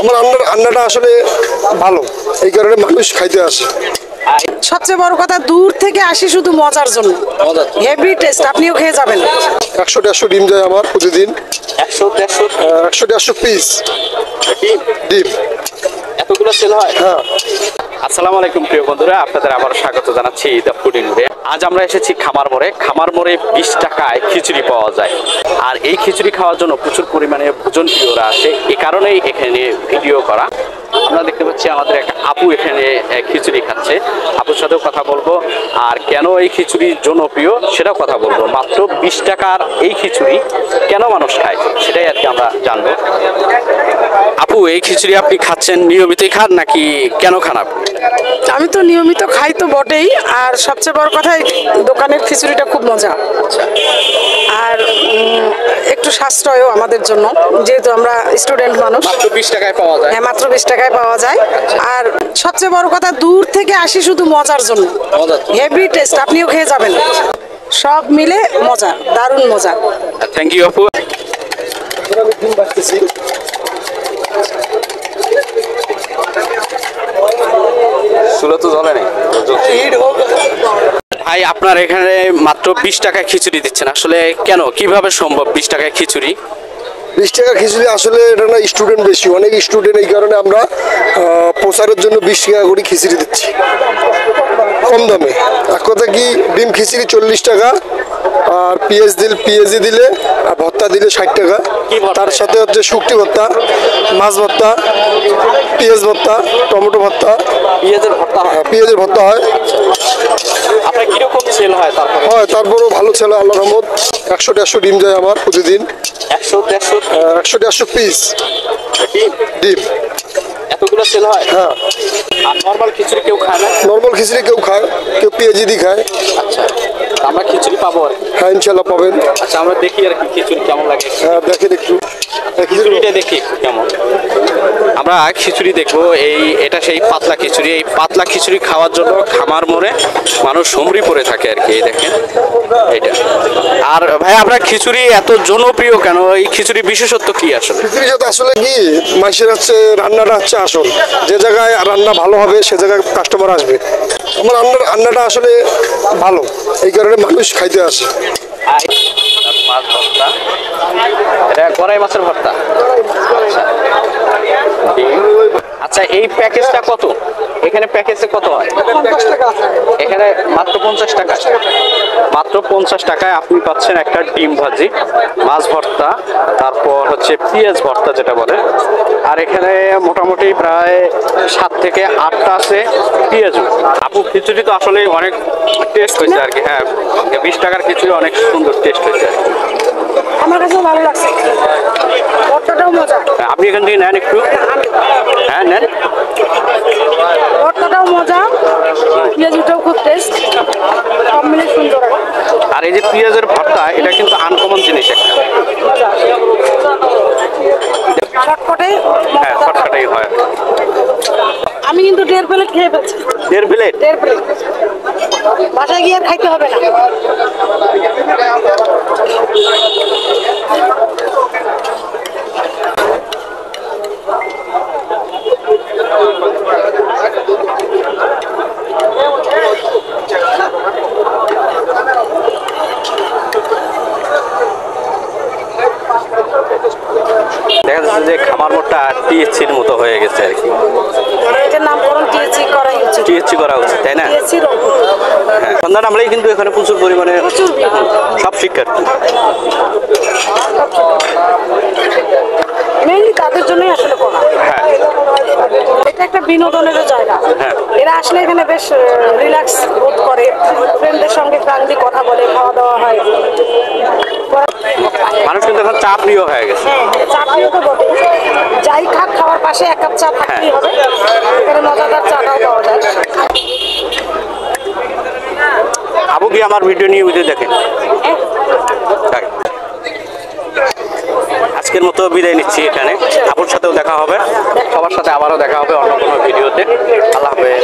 আমার রান্নাটা আসলে ভালো, এই কারণে মানুষ খাইতে আসে। সবচেয়ে বড় কথা, দূর থেকে আসি শুধু মজার জন্য। হেভি টেস্ট, আপনিও খেয়ে যাবেন। 100-150 ডিম যায় আমার প্রতিদিন। 100-150 পিস ডিম এতগুলো সেল হয়? হ্যাঁ। আসসালামু আলাইকুম প্রিয় বন্ধুরা, আপনাদের আবার স্বাগত জানাচ্ছি দ্য ফুড ইনভে। আজ আমরা এসেছি খামার মোড়ে 20 টাকায় খিচুড়ি পাওয়া যায়। আর এই খিচুড়ি খাওয়ার জন্য প্রচুর পরিমাণে ভোজন প্রিয়রা আসে, এই কারণেই এখানে ভিডিও করা। আমরা দেখতে পাচ্ছি আমাদের একটা আপু এখানে খিচুড়ি খাচ্ছে, আপুর সাথেও কথা বলবো। আর কেন এই খিচুড়ি জনপ্রিয় সেটাও কথা বলবো। মাত্র 20 টাকার এই খিচুড়ি কেন মানুষ খায় সেটাই আর কি আমরা জানবো। আপু, এই খিচুড়ি আপনি খাচ্ছেন, নিয়মিতই খান নাকি কেন খান আপনি? আমি তো নিয়মিত খাই তো বটেই, আর সবচেয়ে বড় কথা দোকানের খিচুড়িটা খুব মজা। আর একটু সাশ্রয়ও আমাদের জন্য, যেহেতু আমরা স্টুডেন্ট মানুষ। মাত্র 20 টাকায় পাওয়া যায়? হ্যাঁ, মাত্র 20 টাকায় পাওয়া যায়। আর সবচেয়ে বড় কথা, দূর থেকে আসি শুধু মজার জন্য। হেভি টেস্ট, আপনিও খেয়ে যাবেন। সব মিলে মজা, দারুণ মজা। থ্যাংক ইউ আপু। আমি ডিম বাড়তেছি। চুলা তো জ্বলে নেই ভাই, আপনার এখানে মাত্র 20 টাকায় খিচুড়ি দিচ্ছেন, আসলে কেন, কিভাবে সম্ভব 20 টাকায় খিচুড়ি? 20 টাকা খিচুড়ি আসলে এটা না, স্টুডেন্ট বেশি, অনেক স্টুডেন্ট, এই কারণে আমরা প্রচারের জন্য 20 টাকা করে খিচুড়ি দিচ্ছি কম দামে। এক কথা কি, ডিম খিচুড়ি 40 টাকা, আর পেঁয়াজি দিলে আর ভর্তা দিলে 60 টাকা। তার সাথে হচ্ছে শুকটি ভর্তা, মাছ ভর্তা, পেঁয়াজ ভর্তা, টমেটো ভর্তা। পেঁয়াজের ভর্তা হয়। আপনার কিরকম সেল হয়? তারপরেও ভালো ছেলে, আল্লাহর রহমত। 100-150 ডিম যায় আমার প্রতিদিন। 100-150 পিস ডিম। এতগুলো সেল হয়? হ্যাঁ। আর নরমাল খিচুড়ি কেউ খায় না? নর্মাল খিচুড়ি কেউ খায়, কেউ পেঁয়াজি দিয়ে খায়। আচ্ছা, আমরা খিচুড়ি পাবো আর কি? হ্যাঁ, ইনশাল্লাহ পাবেন। আচ্ছা, আমরা দেখি আর কি খিচুড়ি কেমন লাগে। হ্যাঁ, দেখেন একটু খিচুড়িটা দেখি একটু কেমন। আমরা খিচুড়ি দেখবো। এটা সেই পাতলা খিচুড়ি। এই পাতলা খিচুড়ি খাওয়ার জন্য খামার মোড়ে মানুষ হুমড়ি পড়ে থাকে আর কি। এই দেখেন এটা। আর ভাই, আপনার খিচুড়ি এত জনপ্রিয় কেন? এই খিচুড়ি বিশেষত্ব কি আসলে? খিচুড়ি সাথে আসলে কি, মাইসের হচ্ছে রান্নাটা হচ্ছে আসল। যে জায়গায় রান্না ভালো হবে সে জায়গায় কাস্টমার আসবে। আমার রান্নাটা আসলে ভালো, এই কারণে মানুষ খাইতে আসে। মাছ ভর্তা, এটা গড়াই মাছের ভর্তা। আচ্ছা, এই প্যাকেজটা কত? এখানে প্যাকেজে কত হয়? এখানে মাত্র 50 টাকা। মাত্র 50 টাকায় আপনি পাচ্ছেন একটা ডিম ভাজি, মাছ ভর্তা, তারপর হচ্ছে পেঁয়াজ ভর্তা যেটা বলে। আর এখানে মোটামুটি প্রায় 7 থেকে 8টা আছে পেঁয়াজ। আপু, খিচুড়ি তো আসলে অনেক টেস্ট হয়েছে আর কি। হ্যাঁ, 20 টাকার খিচুড়ি অনেক সুন্দর টেস্ট হয়েছে। আমার কাছেও ভালো লাগছে, ভর্তাটাও মজা। আপনি এখান থেকে নেন একটু। হ্যাঁ, নেন। ভর্তাটাও মজা, পেঁয়াজটাও খুব টেস্ট, সব মিলে সুন্দর। আর এই যে পেঁয়াজের ভর্তা, এটা কিন্তু আনকমন জিনিস একটা। শর্টকাটে। হ্যাঁ, শর্টকাটেই হয়। আমি কিন্তু 1.5 প্লেট খেয়ে ফেলছি। 1.5 প্লেট? 1.5 প্লেট। বাসায় গিয়ে আর খাইতে হবে না। দেখা যাচ্ছে যে খামার মোড়টা টিএসসির মতো হয়ে গেছে আর কি। এটার নামকরণ টিএসসি করা উচিত, তাই না? হ্যাঁ, সন্ধ্যা নামলেই কিন্তু এখানে প্রচুর পরিমাণে সব শিক্ষার্থী। মেইনলি তাদের জন্যই আসলে করা। হ্যাঁ, এটা একটা বিনোদনের জায়গা। হ্যাঁ। এরা আসলে এখানে বেশ রিল্যাক্স বোধ করে, ফ্রেন্ডদের সঙ্গে ফ্যামিলি কথা বলে, খাওয়া দাওয়া হয়। মানুষ কিন্তু এখন চা প্রিয় হয়ে গেছে। চা প্রিয় তো বটে, যাই খাক খাওয়ার পাশে 1 কাপ চা থাকতেই হবে। এখানে মজাদার চাটাও পাওয়া যায়। আবু কি আমার ভিডিও নিয়ে বুঝে দেখেন? আজকের মতো বিদায় নিচ্ছি এখানে। আপুর সাথেও দেখা হবে, সবার সাথে আবারও দেখা হবে অন্য কোনো ভিডিওতে। আল্লাহ হাফেজ।